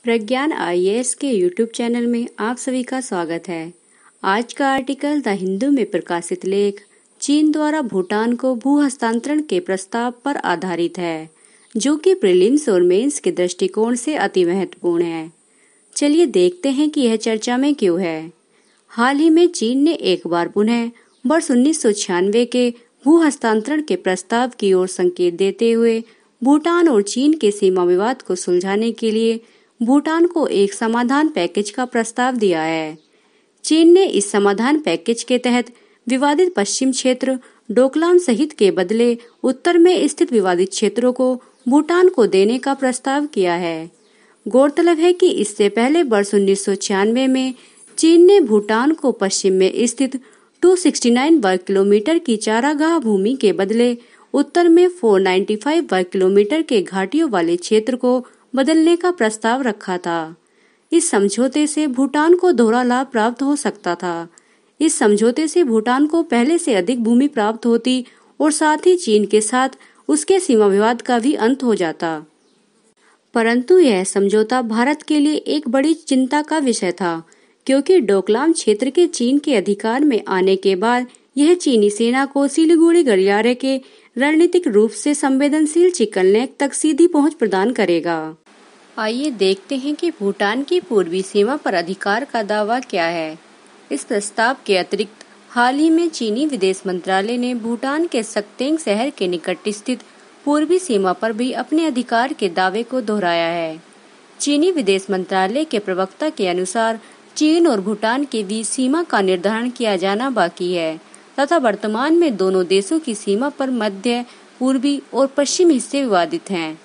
प्रज्ञान IAS के YouTube channel में आप सभी का स्वागत है। आज का आर्टिकल द हिंदू में प्रकाशित लेख चीन द्वारा भूटान को भू हस्तांतरण के प्रस्ताव पर आधारित है, जो कि प्रीलिम्स और मेंस के दृष्टिकोण से अति महत्वपूर्ण है। चलिए देखते हैं कि यह चर्चा में क्यों है। हाल ही में चीन ने एक बार पुनः वर्ष 1996 के भू हस्तांतरण के प्रस्ताव की ओर संकेत देते हुए भूटान और चीन के सीमा विवाद को सुलझाने के लिए भूटान को एक समाधान पैकेज का प्रस्ताव दिया है। चीन ने इस समाधान पैकेज के तहत विवादित पश्चिम क्षेत्र डोकलाम सहित के बदले उत्तर में स्थित विवादित क्षेत्रों को भूटान को देने का प्रस्ताव किया है। गौरतलब है कि इससे पहले वर्ष 1996 में चीन ने भूटान को पश्चिम में स्थित 269 वर्ग किलोमीटर की चारागाह भूमि के बदले उत्तर में 495 वर्ग किलोमीटर के घाटियों वाले क्षेत्र को बदलने का प्रस्ताव रखा था। इस समझौते से भूटान को दोहरा लाभ प्राप्त हो सकता था। इस समझौते से भूटान को पहले से अधिक भूमि प्राप्त होती और साथ ही चीन के साथ उसके सीमा विवाद का भी अंत हो जाता। परंतु यह समझौता भारत के लिए एक बड़ी चिंता का विषय था, क्योंकि डोकलाम क्षेत्र के चीन के अधिकार में आने के बाद यह चीनी सेना को सिलीगुड़ी गलियारे के रणनीतिक रूप से संवेदनशील चिकन लेक तक सीधी पहुंच प्रदान करेगा। आइए देखते हैं कि भूटान की पूर्वी सीमा पर अधिकार का दावा क्या है। इस प्रस्ताव के अतिरिक्त हाल ही में चीनी विदेश मंत्रालय ने भूटान के सक्तेंग शहर के निकट स्थित पूर्वी सीमा पर भी अपने अधिकार के दावे को दोहराया है। चीनी विदेश मंत्रालय के प्रवक्ता के अनुसार चीन और भूटान के बीच सीमा का निर्धारण किया जाना बाकी है तथा वर्तमान में दोनों देशों की सीमा पर मध्य, पूर्वी और पश्चिम हिस्से विवादित हैं।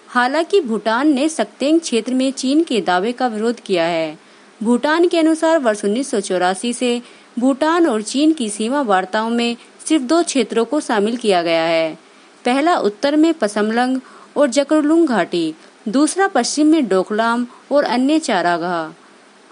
हालांकि भूटान ने सक्तेंग क्षेत्र में चीन के दावे का विरोध किया है। भूटान के अनुसार वर्ष 1984 से भूटान और चीन की सीमा वार्ताओं में सिर्फ दो क्षेत्रों को शामिल किया गया है। पहला उत्तर में पसमलंग और जकरलुंग घाटी, दूसरा पश्चिम में डोकलाम और अन्य चारागाह।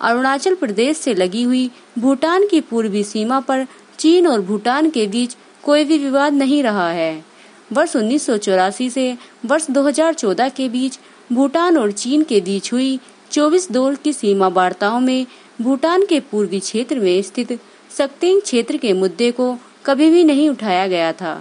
अरुणाचल प्रदेश से लगी हुई भूटान की पूर्वी सीमा पर चीन और भूटान के बीच कोई भी विवाद नहीं रहा है। वर्ष 1984 से वर्ष 2014 के बीच भूटान और चीन के बीच हुई 24 दौर की सीमा वार्ताओं में भूटान के पूर्वी क्षेत्र में स्थित सक्तेंग क्षेत्र के मुद्दे को कभी भी नहीं उठाया गया था।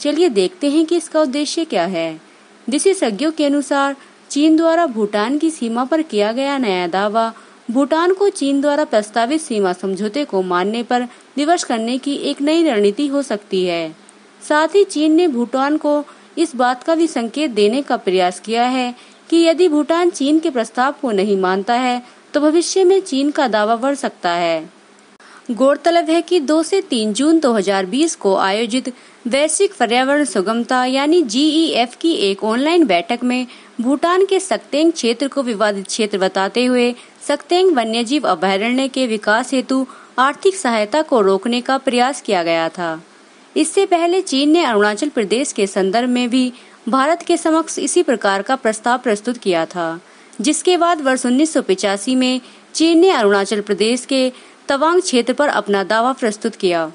चलिए देखते हैं कि इसका उद्देश्य क्या है। विशेषज्ञों के अनुसार चीन द्वारा भूटान की सीमा पर किया गया नया दावा भूटान को चीन द्वारा प्रस्तावित सीमा समझौते को मानने पर विवश करने की एक नई रणनीति हो सकती है। साथ ही चीन ने भूटान को इस बात का भी संकेत देने का प्रयास किया है कि यदि भूटान चीन के प्रस्ताव को नहीं मानता है तो भविष्य में चीन का दावा बढ़ सकता है। गौरतलब है कि 2 से 3 जून 2020 को आयोजित वैश्विक पर्यावरण सुगमता यानी GEF की एक ऑनलाइन बैठक में भूटान के सक्तेंग क्षेत्र को विवादित क्षेत्र बताते हुए सक्तेंग वन्यजीव अभयारण्य के विकास हेतु आर्थिक सहायता को रोकने का प्रयास किया गया था। इससे पहले चीन ने अरुणाचल प्रदेश के संदर्भ में भी भारत के समक्ष इसी प्रकार का प्रस्ताव प्रस्तुत किया था, जिसके बाद वर्ष 1985 में चीन ने अरुणाचल प्रदेश के तवांग क्षेत्र पर अपना दावा प्रस्तुत किया।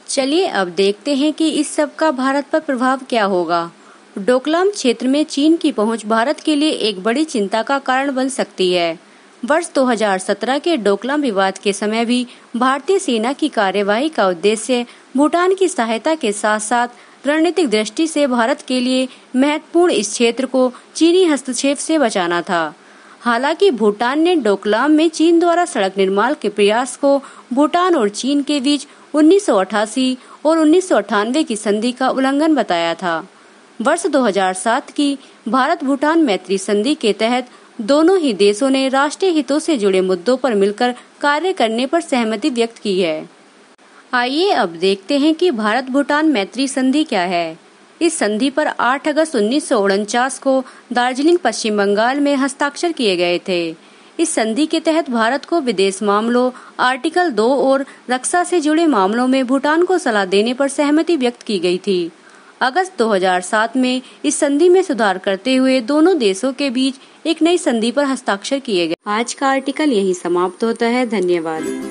चलिए अब देखते हैं कि इस सब का भारत पर प्रभाव क्या होगा। डोकलाम क्षेत्र में चीन की पहुंच भारत के लिए एक बड़ी चिंता का कारण बन सकती है। वर्ष 2017 के डोकलाम विवाद के समय भी भारतीय सेना की कार्यवाही का उद्देश्य भूटान की सहायता के साथ साथ रणनीतिक दृष्टि से भारत के लिए महत्वपूर्ण इस क्षेत्र को चीनी हस्तक्षेप से बचाना था। हालांकि भूटान ने डोकलाम में चीन द्वारा सड़क निर्माण के प्रयास को भूटान और चीन के बीच 1988 और 1998 की संधि का उल्लंघन बताया था। वर्ष 2007 की भारत भूटान मैत्री संधि के तहत दोनों ही देशों ने राष्ट्रीय हितों से जुड़े मुद्दों पर मिलकर कार्य करने पर सहमति व्यक्त की है। आइए अब देखते हैं कि भारत भूटान मैत्री संधि क्या है। इस संधि पर 8 अगस्त 1949 को दार्जिलिंग पश्चिम बंगाल में हस्ताक्षर किए गए थे। इस संधि के तहत भारत को विदेश मामलों, आर्टिकल 2 और रक्षा से जुड़े मामलों में भूटान को सलाह देने पर सहमति व्यक्त की गई थी। अगस्त 2007 में इस संधि में सुधार करते हुए दोनों देशों के बीच एक नई संधि पर हस्ताक्षर किए गए। आज का आर्टिकल यहीं समाप्त होता है। धन्यवाद।